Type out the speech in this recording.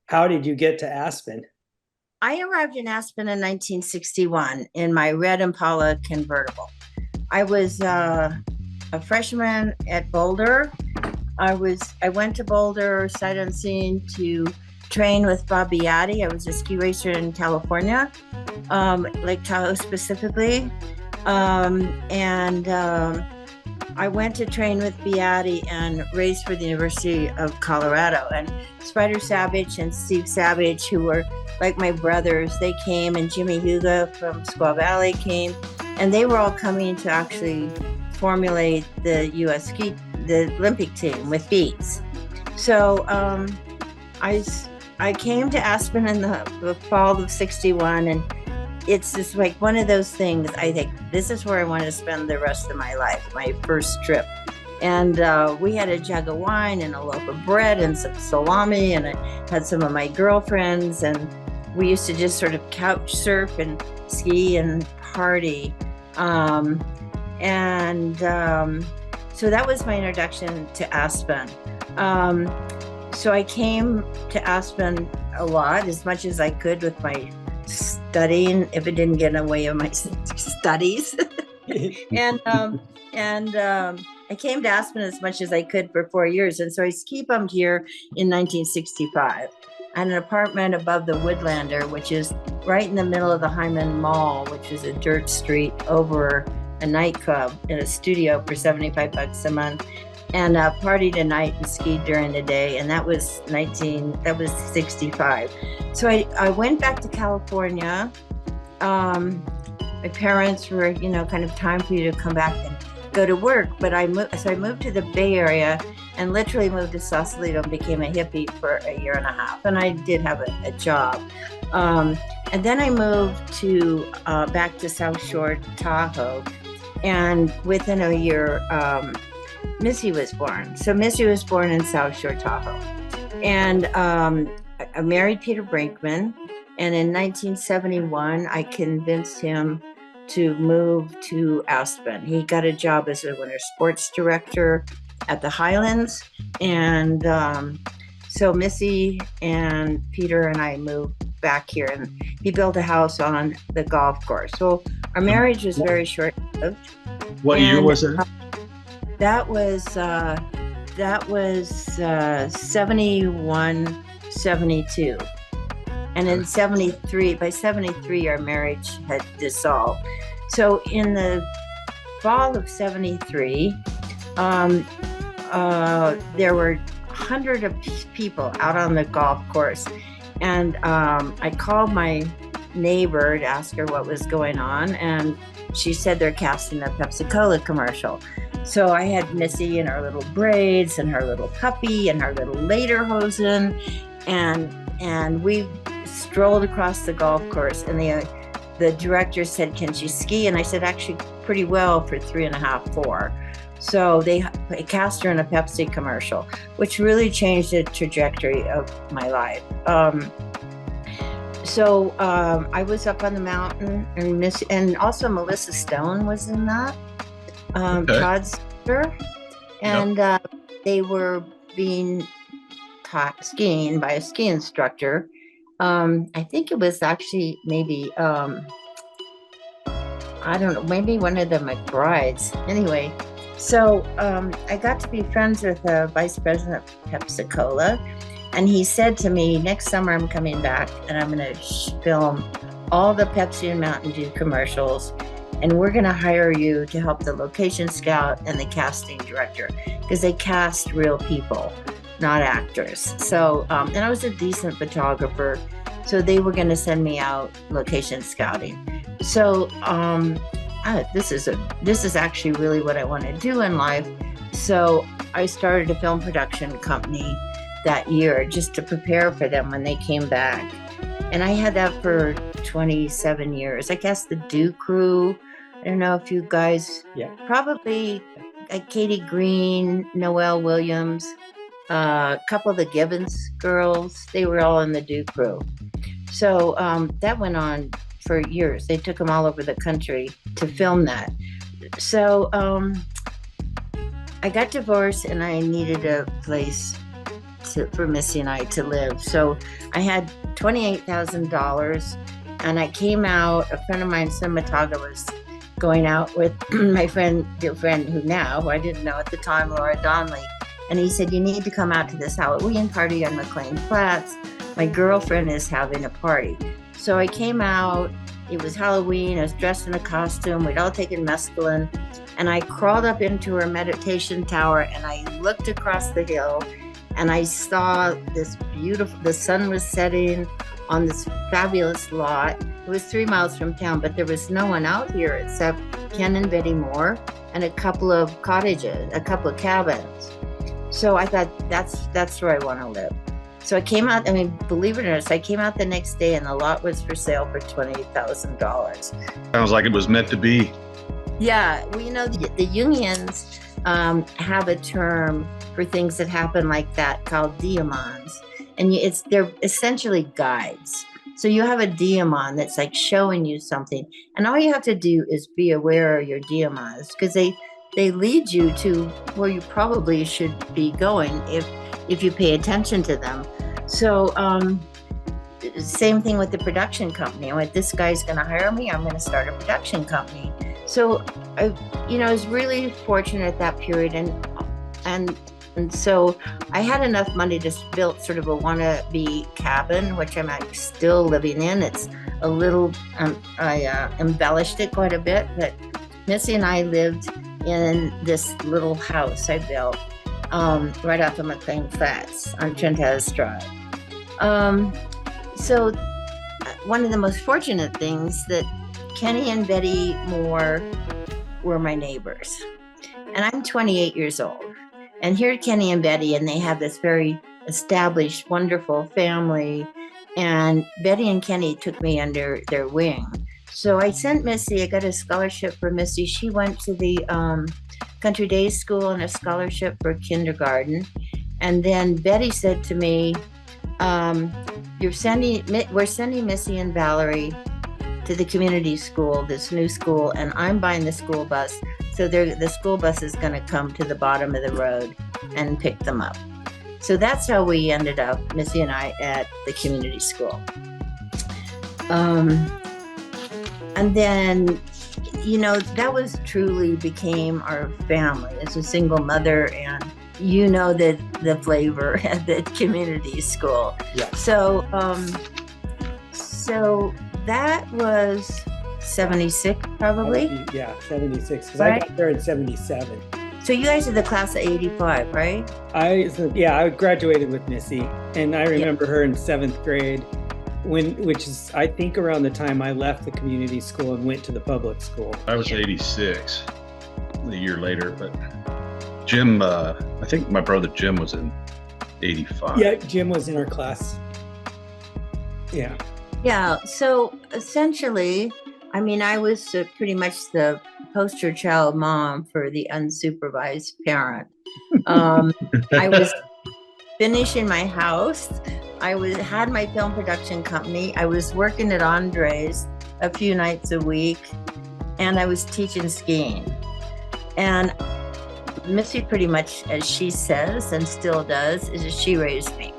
How did you get to Aspen? I arrived in Aspen in 1961 in my red Impala convertible. I was a freshman at Boulder. I went to Boulder sight unseen to train with Bob Beatty. I was a ski racer in California, Lake Tahoe specifically, and I went to train with Beatty and race for the University of Colorado. And Spider Savage and Steve Savage, who were like my brothers, they came, and Jimmy Huga from Squaw Valley came, and they were all coming to actually formulate the the Olympic team with beats. So I I came to Aspen in the fall of '61, and it's just like one of those things. I think this is where I want to spend the rest of my life, my first trip. And we had a jug of wine and a loaf of bread and some salami, and I had some of my girlfriends, and we used to just sort of couch surf and ski and party. Um, and so that was my introduction to Aspen. Um, so I came to Aspen a lot, as much as I could with my studying, if it didn't get in the way of my studies. And I came to Aspen as much as I could for 4 years. And so I ski bumped here in 1965. I had an apartment above the Woodlander, which is right in the middle of the Hyman Mall, which is a dirt street over a nightclub in a studio for $75 a month, and partied at night and skied during the day. And that was 65. So I went back to California. My parents were, kind of time for you to come back and go to work. But I moved to the Bay Area and literally moved to Sausalito and became a hippie for a year and a half. And I did have a job. And then I moved to back to South Shore Tahoe. And within a year, Missy was born. So Missy was born in South Shore Tahoe. And I married Peter Brinkman. And in 1971, I convinced him to move to Aspen. He got a job as a winter sports director at the Highlands. And so Missy and Peter and I moved back here, and he built a house on the golf course. So our marriage was very short-lived. What year was it? That was 71, 72. And in 73, by 73, our marriage had dissolved. So in the fall of 73, there were 100 of people out on the golf course. And I called my neighbor to ask her what was going on. And she said they're casting a Pepsi-Cola commercial. So I had Missy in her little braids and her little puppy and her little lederhosen. And we strolled across the golf course, and the director said, "Can she ski?" And I said, "Actually, pretty well for 3.5, 4." So they cast her in a Pepsi commercial, which really changed the trajectory of my life. So I was up on the mountain, and also Melissa Stone was in that. Okay. Todd's sister, and they were being taught skiing by a ski instructor. I think it was actually maybe I don't know, maybe one of the McBrides. Anyway, so I got to be friends with the vice president of Pepsi-Cola, and he said to me, "Next summer I'm coming back, and I'm going to film all the Pepsi and Mountain Dew commercials, and we're going to hire you to help the location scout and the casting director, because they cast real people, not actors." So, and I was a decent photographer, so they were going to send me out location scouting. So, this is actually really what I want to do in life. So I started a film production company that year just to prepare for them when they came back. And I had that for 27 years. I guess the Dew Crew, I don't know if you guys, probably Katie Green, Noelle Williams, a couple of the Gibbons girls, they were all in the Dew Crew. So that went on for years. They took them all over the country to film that. So I got divorced, and I needed a place for Missy and I to live. So I had $28,000, and I came out. A friend of mine, cinematographer, was going out with my dear friend, who I didn't know at the time, Laura Donnelly. And he said, "You need to come out to this Halloween party on McLean Flats. My girlfriend is having a party." So I came out. It was Halloween. I was dressed in a costume. We'd all taken mescaline. And I crawled up into her meditation tower, and I looked across the hill, and I saw this the sun was setting on this fabulous lot. It was 3 miles from town, but there was no one out here except Ken and Betty Moore and a couple of cottages, a couple of cabins. So I thought, that's where I want to live. So I came out, believe it or not, I came out the next day, and the lot was for sale for $28,000. Sounds like it was meant to be. Yeah, well, the Jungians have a term for things that happen like that called diamonds, and they're essentially guides. So you have a diamond that's like showing you something, and all you have to do is be aware of your diamonds, because they lead you to where you probably should be going if you pay attention to them. So same thing with the production company. I went, this guy's going to hire me. I'm going to start a production company. So I was really fortunate at that period, and so I had enough money to build sort of a wannabe cabin, which I'm still living in. It's a little, I embellished it quite a bit, but Missy and I lived in this little house I built right off of McLean Flats on Trentez Drive. So one of the most fortunate things that Kenny and Betty Moore were my neighbors. And I'm 28 years old. And here are Kenny and Betty, and they have this very established, wonderful family. And Betty and Kenny took me under their wing. So I sent Missy, I got a scholarship for Missy. She went to the country day school and a scholarship for kindergarten. And then Betty said to me, we're sending Missy and Valerie to the community school, this new school, and I'm buying the school bus. So the school bus is going to come to the bottom of the road and pick them up. So that's how we ended up, Missy and I, at the community school. And then, that was truly became our family as a single mother, and the flavor at the community school. Yeah. So that was 76 probably. Yeah, 76, because Right. I got there in 77. So you guys are the class of 85, right? I graduated with Missy, and I remember her in 7th grade, which is, I think, around the time I left the community school and went to the public school. I was 86, a year later, but Jim, I think my brother Jim was in 85. Yeah, Jim was in our class. Yeah. Yeah, so essentially, I was pretty much the poster child mom for the unsupervised parent. I was finishing my house. I had my film production company. I was working at Andre's a few nights a week, and I was teaching skiing. And Missy, pretty much as she says and still does, is she raised me.